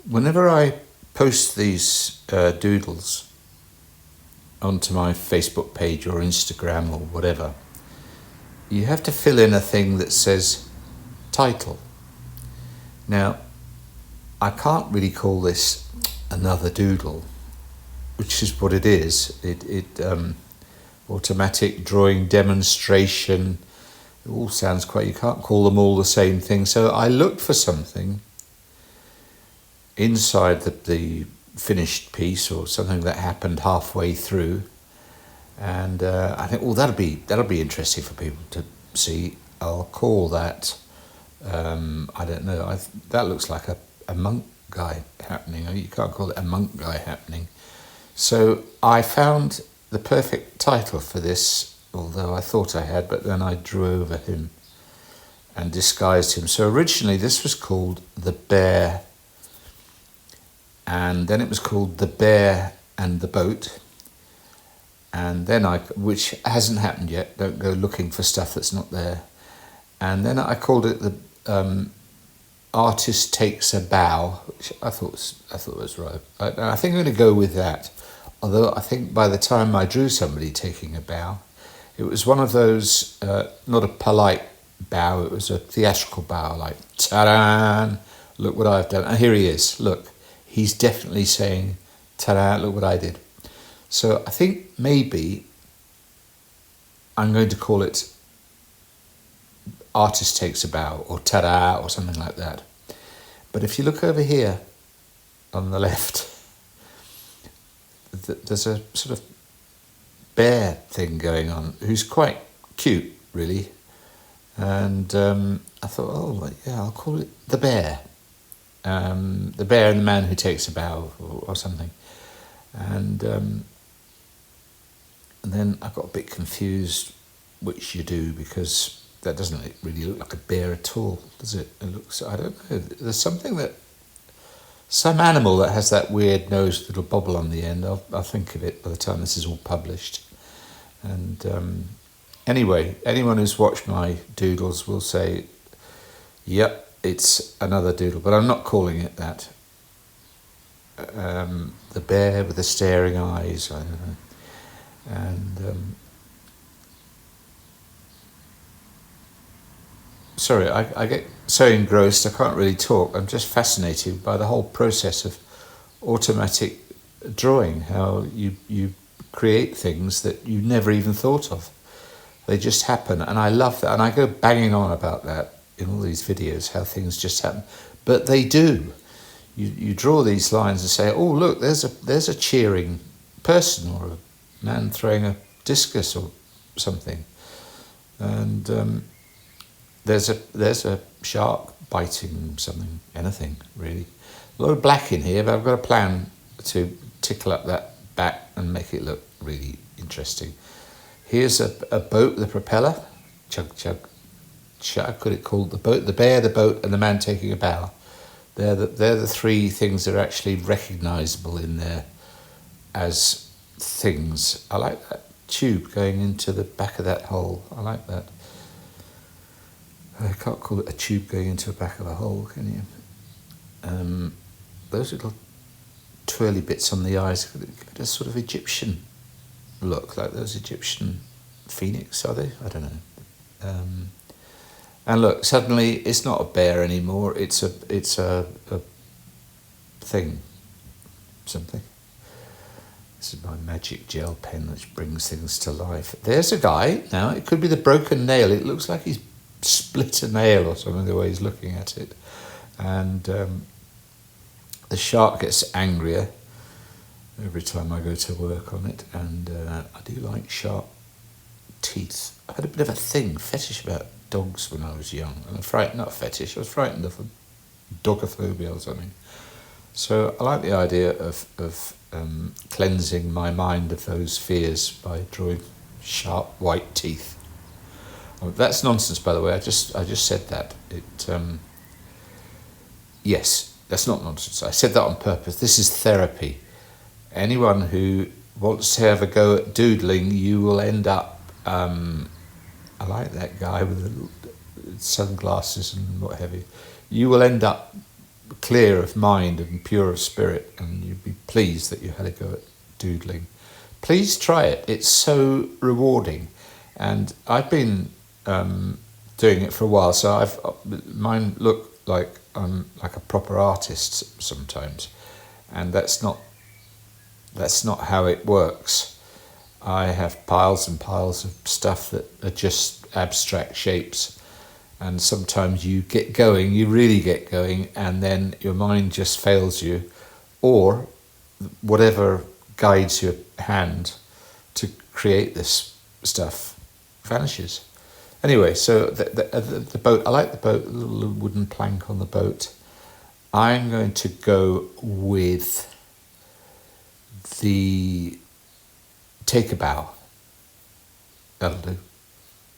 Whenever I post these doodles onto my Facebook page or Instagram or whatever, you have to fill in a thing that says title. Now, I can't really call this another doodle, which is what it is. It automatic drawing demonstration. It all sounds quite, you can't call them all the same thing. So I looked for something inside the finished piece, or something that happened halfway through, and I think, well, that'll be interesting for people to see. I'll call that I don't know. That looks like a monk guy happening. You can't call it a monk guy happening. So I found the perfect title for this, although I thought I had, but then I drew over him and disguised him. So originally this was called The Bear, and then it was called The Bear and the Boat, and then which hasn't happened yet, don't go looking for stuff that's not there. And then I called it the Artist Takes a Bow, which I thought was right. I think I'm going to go with that. Although I think by the time I drew somebody taking a bow, it was one of those, not a polite bow, it was a theatrical bow, like, ta-da, look what I've done. And here he is, look, he's definitely saying, ta-da, look what I did. So I think maybe I'm going to call it Artist Takes a Bow, or ta-da, or something like that. But if you look over here on the left, there's a sort of bear thing going on, who's quite cute, really. And I thought, oh, yeah, I'll call it The Bear. The Bear and the Man Who Takes a Bow, or something. And then I got a bit confused which you do, because that doesn't really look like a bear at all, does it? It looks, I don't know, there's some animal that has that weird nose with a little bobble on the end. I'll think of it by the time this is all published. And anyway, anyone who's watched my doodles will say, yep, it's another doodle, but I'm not calling it that. The bear with the staring eyes, I don't know. And sorry, I get so engrossed I can't really talk. I'm just fascinated by the whole process of automatic drawing, how you create things that you never even thought of. They just happen, and I love that. And I go banging on about that in all these videos, how things just happen. But they do. You draw these lines and say, oh, look, there's a cheering person, or a man throwing a discus or something. And there's a shark biting something, anything really. A lot of black in here, but I've got a plan to tickle up that back and make it look really interesting. Here's a boat with a propeller. Chug, chug, chug. Could it called the boat, the bear, the boat, and the man taking a bow? They're the three things that are actually recognisable in there as things. I like that tube going into the back of that hole. I like that. I can't call it a tube going into the back of a hole, can you? Those little twirly bits on the eyes give it a sort of Egyptian look, like those Egyptian phoenix, are they? I don't know. And look, suddenly it's not a bear anymore. It's a thing, something. This is my magic gel pen which brings things to life. There's a guy now. It could be the broken nail. It looks like he's split a nail or something, the way he's looking at it. And the shark gets angrier every time I go to work on it. And I do like sharp teeth. I had a bit of a fetish about dogs when I was young. And not a fetish, I was frightened of dogophobia or something. So I like the idea of cleansing my mind of those fears by drawing sharp white teeth. Oh, that's nonsense, by the way. I just said that. Yes, that's not nonsense. I said that on purpose. This is therapy. Anyone who wants to have a go at doodling, you will end up. I like that guy with the sunglasses and what have you. You will end up clear of mind and pure of spirit, and you'd be pleased that you had a go at doodling. Please try it. It's so rewarding, and I've been doing it for a while. So mine look like I'm like a proper artist sometimes, and that's not how it works. I have piles and piles of stuff that are just abstract shapes, and sometimes you get going, you really get going, and then your mind just fails you, or whatever guides your hand to create this stuff vanishes. Anyway, so the boat, I like the boat, the little wooden plank on the boat. I'm going to go with the take a bow. That'll do.